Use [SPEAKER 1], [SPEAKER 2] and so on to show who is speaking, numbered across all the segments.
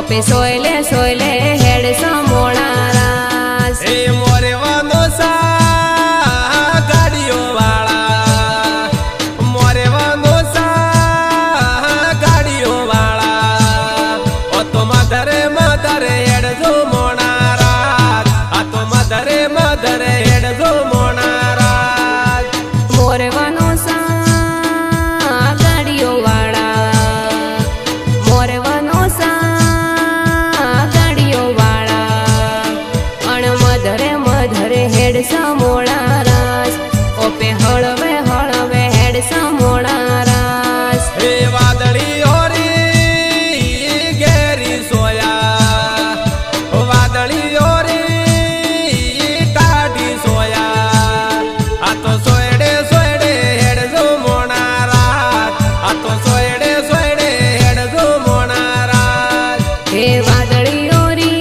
[SPEAKER 1] ઓપે સોયલે સોયલે હેડ સમોણા રાસ
[SPEAKER 2] એ મોરે વાનો સા ગાડીઓ વાળા મોરે વાનો સા ગાડીઓ વાળા ઓ તો મધરે હેડ જો મોણા રાત આ તો મધરે હેડ જો મોણા રાત
[SPEAKER 1] મોરવાનો સા ગાડીઓ વાળા મોરવાનો સા ગાડીઓ વાળા અણ મધરે હેડ સમોણા રાસ ઓપે હળવે હળવે હેડ સમોણા રાસ
[SPEAKER 2] એ વાદળી ઓરી ઘેરી સોયા વાદળી ઓરી ટાઢી સોયા આ તો સોયડે હેડ જો મોણા રાત આ તો સોયડે હેડ જો મોણા રાત
[SPEAKER 1] હે વાદળી ઓરી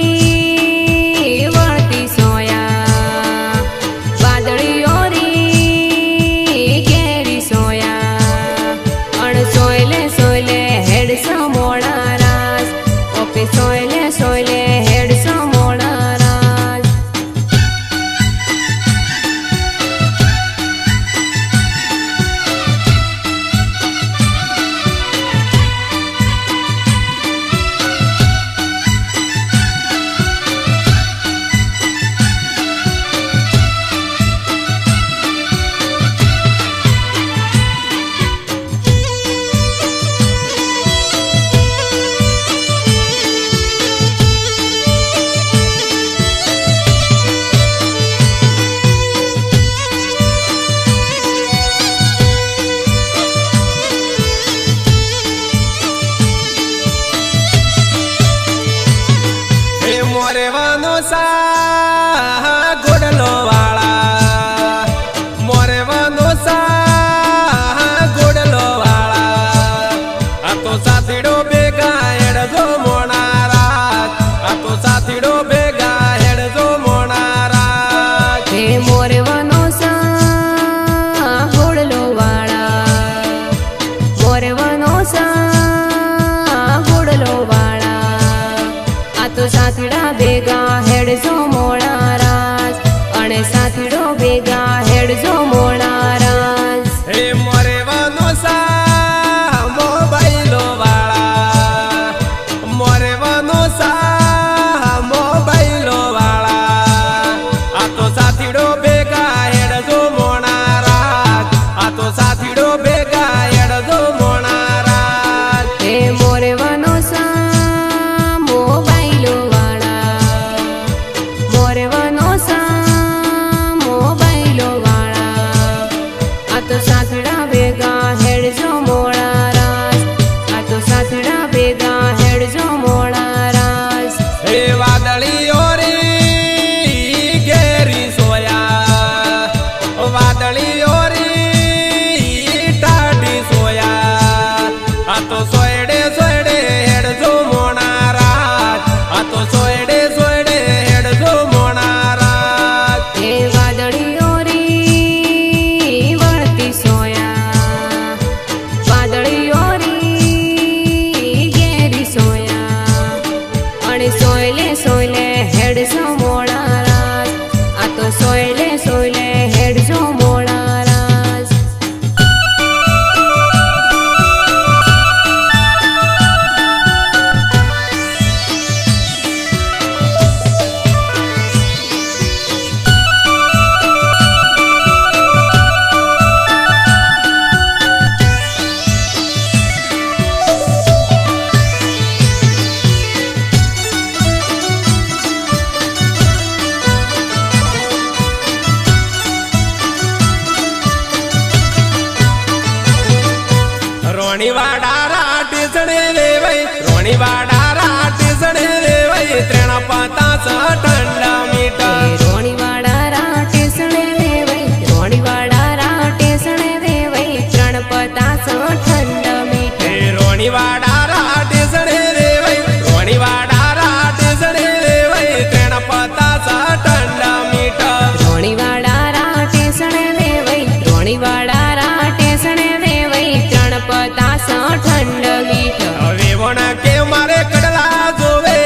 [SPEAKER 1] વળતી સોયા વાદળી ઓરી કેરી સોયા અણ સોયલે સોયલે હેડ સમોણા રાસ ઓપે સોયલે સોયલે હેડ સમોણા રાસ
[SPEAKER 2] એ મોરેવાનો સા ગોડલો વાળા મોરેવાનો સા ગોડલો વાળા આ તો સાથીડો ભેગા હેડ જો મોણા રાત આ તો સાથીડો ભેગા હેડ જો મોણા રાત
[SPEAKER 1] હે મોરવાનો સા ગોળલો વાળા મોરવાનો સા ગોળલો વાળા આ તો સાથીડા ભેગા હેડ જો મોણા રાસ અને સાથીડો ભેગા હેડ જો મોણા રાસ
[SPEAKER 2] એ મોરેવાનો સા મોબાઈલો વાળા મોરેવાનો સા મોબાઈલો વાળા આ તો સાથીડો ભેગા હેડ જો મોણા રાત આ તો સાથીડો ભેગા હેડ જો મોણા રાત
[SPEAKER 1] હે મોરવાનો સા મોબાઈલો વાળા મોરવાનો સા મોબાઈલો વાળા આ તો સાથડા ભેગા હેડ જો મોણા રાસ આ તો સાથડા ભેગા હેડ જો મોણા રાસ
[SPEAKER 2] એ વાદળી ઓરી ઘેરી સોયા વાદળી ઓરી ટાઢી સોયા આ તો સોયડે હેડ જો મોણા રાત આ તો સોયડે હેડ જો મોણા રાત
[SPEAKER 1] હે વાદળી ઓરી વળતી સોયા વાદળી ઓરી ઘેરી સોયા અને સોયલે સોયલે હેડ જો મોણા રાસ આ તો સોયલે સોયલે હેડ જો મોણા રાસ
[SPEAKER 2] રોણીવાડા રાટી સડે દેવાય રોણીવાડા રાટી સડે દેવાય ત્રણ પતાસ ઠંડા મીઠા
[SPEAKER 1] રોણીવાડા રાટે સણે દેવાય રોણીવાડા રાટે સણે દેવાય ત્રણ પતાસ ઠંડ મીઠે
[SPEAKER 2] રોણીવાડા રાટી સડે દેવાય રોણીવાડા રાટી સડે દેવાય ત્રણ પતાસ ઠંડા મીઠા
[SPEAKER 1] રોણીવાડા રાટે સણે દેવાય રોણીવાડા રાટે સણે દેવાય ત્રણ પતાસ ઠંડ મીઠ
[SPEAKER 2] હવે વણા કે મારે કડલા જોવે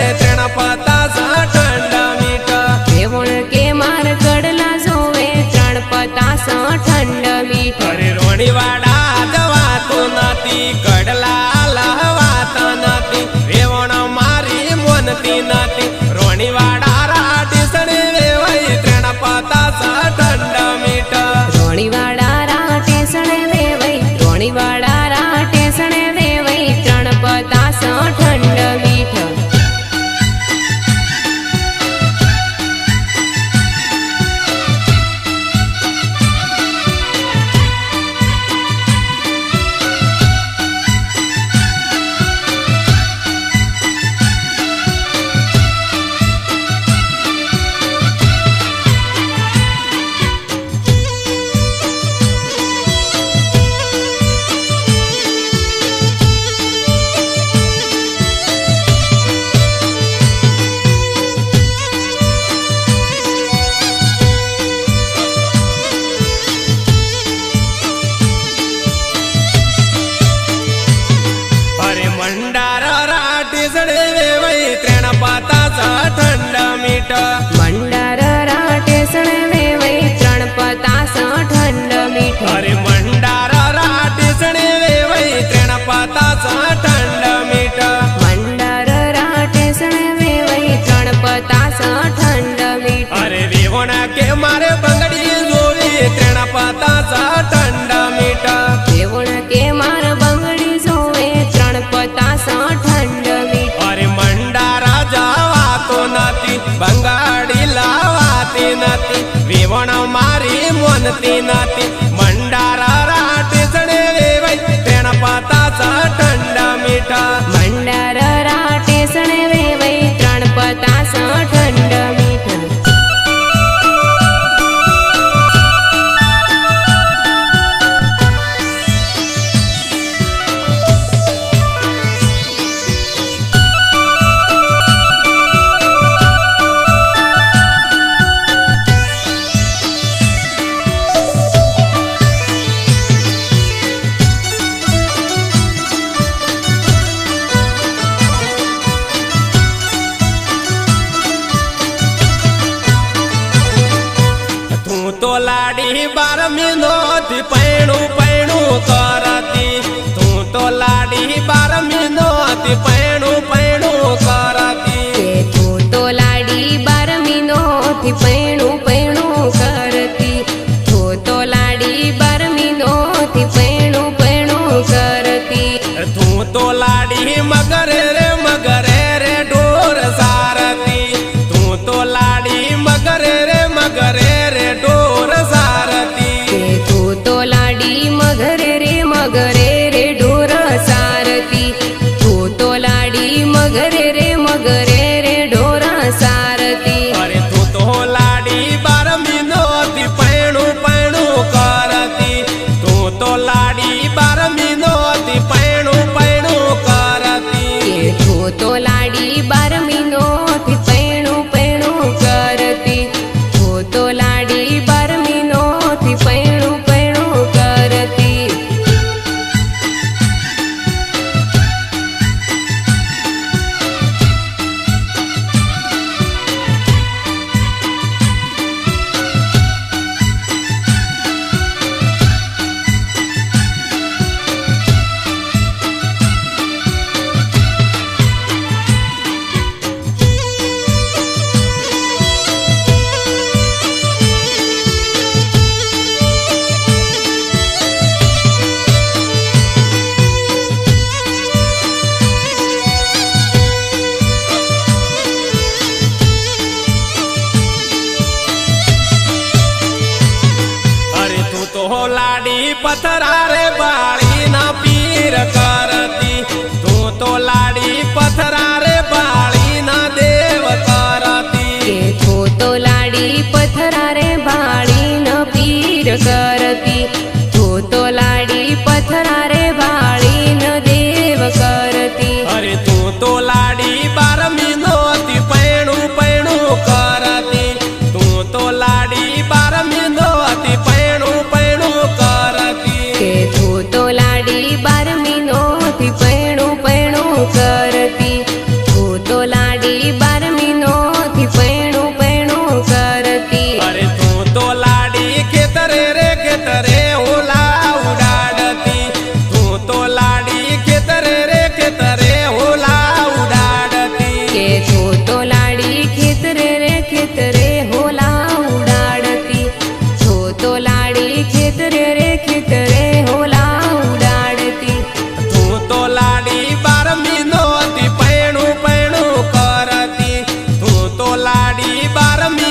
[SPEAKER 2] બંગાડી લાવાતી નથી વેવણ મારી મોનતી નથી મંડારા રાટેસણે વેવાય તેણ પતા ઠંડા મીઠા
[SPEAKER 1] મંડાર રાટેસણે વેવાય ત્રણ પતાસ ઠંડા મીઠા
[SPEAKER 2] તો લાડી 12મી નોતી પૈણું પૈણું કરતી તું તો લાડી 12મી નોતી પૈણું પૈણું કરતી
[SPEAKER 1] તું તો લાડી 12મી નોથી પૈણું પૈણું કરતી તું તો લાડી 12મી નોથી પૈણું પૈણું કરતી
[SPEAKER 2] તું તો લાડી મગરે રે ઢોર સારતી તું તો લાડી મગરે રે ઢોર સારતી
[SPEAKER 1] તું તો લાડી મગરે રે ઢોર સારતી તું તો લાડી મગરે રે ઢોર સારતી
[SPEAKER 2] અરે તું તો લાડી 12મી નોતી પૈણું પૈણું કરતી તું તો લાડી 12મી નોતી પૈણું પૈણું કરતી
[SPEAKER 1] તું તો લાડી 12મી નોથી પૈણું પૈણું કરતી તું તો લાડી 12મી નોથી પૈણું પૈણું કરતી
[SPEAKER 2] લાડી પથરા રે બાળી ના પીર કરતી તું તો લાડી પથરા રે બાળી ના દેવ કરતી
[SPEAKER 1] તું તો લાડી પથરા રે બાળી ન પીર કરતી તું તો લાડી પથરા રે બાળી ન દેવ કરતી
[SPEAKER 2] અરે તું તો લાડી 12મી નોતી પૈણું પૈણું કરતી તું તો લાડી 12મી નોતી પૈણું પૈણું કરતી
[SPEAKER 1] તું તો લાડી 12મી નોથી પૈણું પૈણું કરતી તું તો લાડી 12મી નોથી પૈણું પૈણું કરતી
[SPEAKER 2] અરે તું તો લાડી ખેતરે હોલા ઉડાડતી તું તો લાડી ખેતરે હોલા ઉડાડતી
[SPEAKER 1] તું તો લાડી ખેતરે હોલા ઉડાડતી તું તો લાડી ખેતરે હોલા ઉડાડતી
[SPEAKER 2] તું તો લાડી 12મી નોતી પૈણું પૈણું કરતી તું તો લાડી 12મી